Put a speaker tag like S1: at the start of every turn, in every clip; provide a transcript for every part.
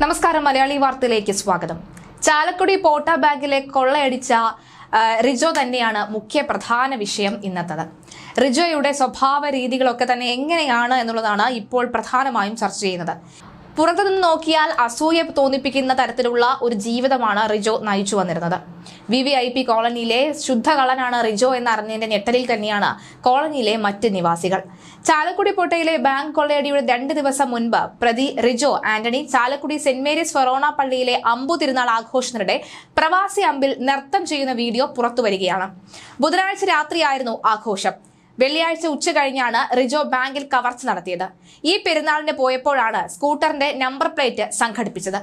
S1: നമസ്കാരം മലയാളി വാർത്തയിലേക്ക് സ്വാഗതം. ചാലക്കുടി പോട്ട ബാങ്കിലെ കൊള്ളയടിച്ച റിജോ തന്നെയാണ് മുഖ്യ പ്രധാന വിഷയം ഇന്നത്തത്. റിജോയുടെ സ്വഭാവ രീതികളൊക്കെ തന്നെ എങ്ങനെയാണ് എന്നുള്ളതാണ് ഇപ്പോൾ പ്രധാനമായും ചർച്ച ചെയ്യുന്നത്. പുറത്തുനിന്ന് നോക്കിയാൽ അസൂയ തോന്നിപ്പിക്കുന്ന തരത്തിലുള്ള ഒരു ജീവിതമാണ് റിജോ നയിച്ചു വന്നിരുന്നത്. VVIP കോളനിയിലെ ശുദ്ധകള്ളനാണ് റിജോ എന്നറിഞ്ഞതിന്റെ ഞെട്ടലിൽ തന്നെയാണ് കോളനിയിലെ മറ്റ് നിവാസികൾ. ചാലക്കുടി പോട്ടയിലെ ബാങ്ക് കൊള്ളയടിയുടെ 2 ദിവസം മുൻപ് പ്രതി റിജോ ആന്റണി ചാലക്കുടി സെന്റ് മേരീസ് ഫൊറോണ പള്ളിയിലെ അമ്പു തിരുനാൾ ആഘോഷത്തിനിടെ പ്രവാസി അമ്പിൽ നൃത്തം ചെയ്യുന്ന വീഡിയോ പുറത്തുവരികയാണ്. ബുധനാഴ്ച രാത്രിയായിരുന്നു ആഘോഷം. വെള്ളിയാഴ്ച ഉച്ച കഴിഞ്ഞാണ് റിജോ ബാങ്കിൽ കവർച്ച നടത്തിയത്. ഈ പെരുന്നാളിന് പോയപ്പോഴാണ് സ്കൂട്ടറിന്റെ നമ്പർ പ്ലേറ്റ് സംഘടിപ്പിച്ചത്.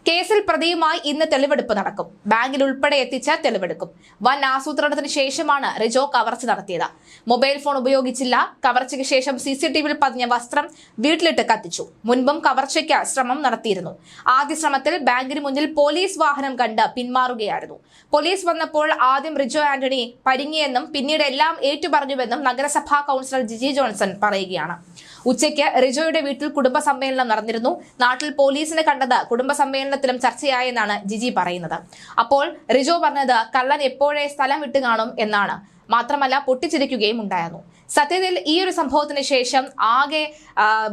S1: കേസിൽ പ്രതിയുമായി ഇന്ന് തെളിവെടുപ്പ് നടക്കും. ബാങ്കിൽ ഉൾപ്പെടെ എത്തിച്ച് തെളിവെടുക്കും. വൻ ആസൂത്രണത്തിന് ശേഷമാണ് റിജോ കവർച്ച നടത്തിയത്. Mobile phone ഉപയോഗിച്ചില്ല. കവർച്ചയ്ക്ക് ശേഷം CCTVയിൽ പതിഞ്ഞ വസ്ത്രം വീട്ടിലിട്ട് കത്തിച്ചു. മുൻപും കവർച്ചയ്ക്ക് ശ്രമം നടത്തിയിരുന്നു. ആദ്യ ശ്രമത്തിൽ ബാങ്കിന് മുന്നിൽ പോലീസ് വാഹനം കണ്ട് പിന്മാറുകയായിരുന്നു. പോലീസ് വന്നപ്പോൾ ആദ്യം റിജോ ആന്റണി പരിങ്ങിയെന്നും പിന്നീട് എല്ലാം ഏറ്റുപറഞ്ഞുവെന്നും നഗരസഭാ കൗൺസിലർ ജിജി ജോൺസൺ പറയുകയാണ്. ഉച്ചയ്ക്ക് റിജോയുടെ വീട്ടിൽ കുടുംബസമ്മേളനം നടന്നിരുന്നു. നാട്ടിൽ പോലീസിനെ കണ്ടത് കുടുംബസമ്മേളനത്തിലും ചർച്ചയായെന്നാണ് ജിജി പറയുന്നത്. അപ്പോൾ റിജോ പറഞ്ഞത് കള്ളൻ എപ്പോഴേ സ്ഥലം വിട്ടു കാണും എന്നാണ്. മാത്രമല്ല പൊട്ടിച്ചിരിക്കുകയും ഉണ്ടായിരുന്നു. സത്യത്തിൽ ഈ ഒരു സംഭവത്തിന് ശേഷം ആകെ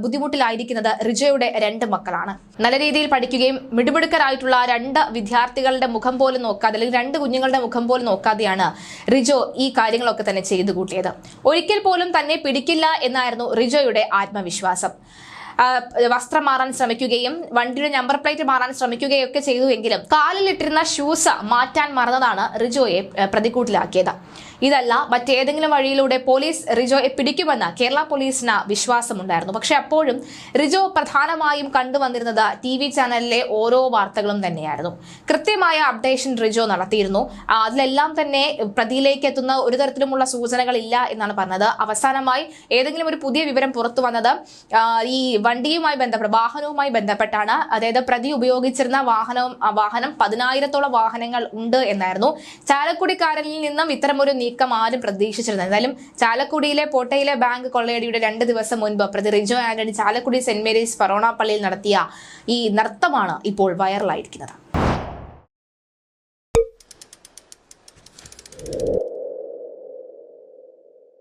S1: ബുദ്ധിമുട്ടിലായിരിക്കുന്നത് റിജോയുടെ 2 മക്കളാണ്. നല്ല രീതിയിൽ പഠിക്കുകയും മിടുമിടുക്കരായിട്ടുള്ള 2 വിദ്യാർത്ഥികളുടെ മുഖം പോലും നോക്കാതെ, അല്ലെങ്കിൽ 2 കുഞ്ഞുങ്ങളുടെ മുഖം പോലും നോക്കാതെയാണ് റിജോ ഈ കാര്യങ്ങളൊക്കെ തന്നെ ചെയ്തു കൂട്ടിയത്. ഒരിക്കൽ പോലും തന്നെ പിടിക്കില്ല എന്നായിരുന്നു റിജോയുടെ ആത്മവിശ്വാസം. വസ്ത്രം മാറാൻ ശ്രമിക്കുകയും വണ്ടിയുടെ നമ്പർ പ്ലേറ്റ് മാറാൻ ശ്രമിക്കുകയൊക്കെ ചെയ്തുവെങ്കിലും കാലിലിട്ടിരുന്ന ഷൂസ് മാറ്റാൻ മറന്നതാണ് റിജോയെ പ്രതിക്കൂട്ടിലാക്കിയത്. ഇതല്ല മറ്റേതെങ്കിലും വഴിയിലൂടെ പോലീസ് റിജോയെ പിടിക്കുമെന്ന് കേരള പോലീസിന് വിശ്വാസമുണ്ടായിരുന്നു. പക്ഷെ അപ്പോഴും റിജോ പ്രധാനമായും കണ്ടുവന്നിരുന്നത് TV ചാനലിലെ ഓരോ വാർത്തകളും തന്നെയായിരുന്നു. കൃത്യമായ അപ്ഡേഷൻ റിജോ നടത്തിയിരുന്നു. അതിലെല്ലാം തന്നെ പ്രതിയിലേക്ക് എത്തുന്ന ഒരു തരത്തിലുമുള്ള സൂചനകളില്ല എന്നാണ് പറഞ്ഞത്. അവസാനമായി ഏതെങ്കിലും ഒരു പുതിയ വിവരം പുറത്തു വന്നത് ഈ വണ്ടിയുമായി ബന്ധപ്പെട്ട വാഹനവുമായി ബന്ധപ്പെട്ടാണ്. അതായത് പ്രതി ഉപയോഗിച്ചിരുന്ന വാഹനം 10,000-ഓളം വാഹനങ്ങൾ ഉണ്ട് എന്നായിരുന്നു. ചാലക്കുടിക്കാരനിൽ നിന്നും ഇത്തരമൊരു നീക്കം ആരും പ്രതീക്ഷിച്ചിരുന്നത്. എന്തായാലും ചാലക്കുടിയിലെ പോട്ടയിലെ ബാങ്ക് കൊള്ളയടിയുടെ 2 ദിവസം മുൻപ് പ്രതി റിജോ ആന്റണി ചാലക്കുടി സെന്റ് മേരീസ് ഫൊറോണ പള്ളിയിൽ നടത്തിയ ഈ നൃത്തമാണ് ഇപ്പോൾ വൈറലായിരിക്കുന്നത്.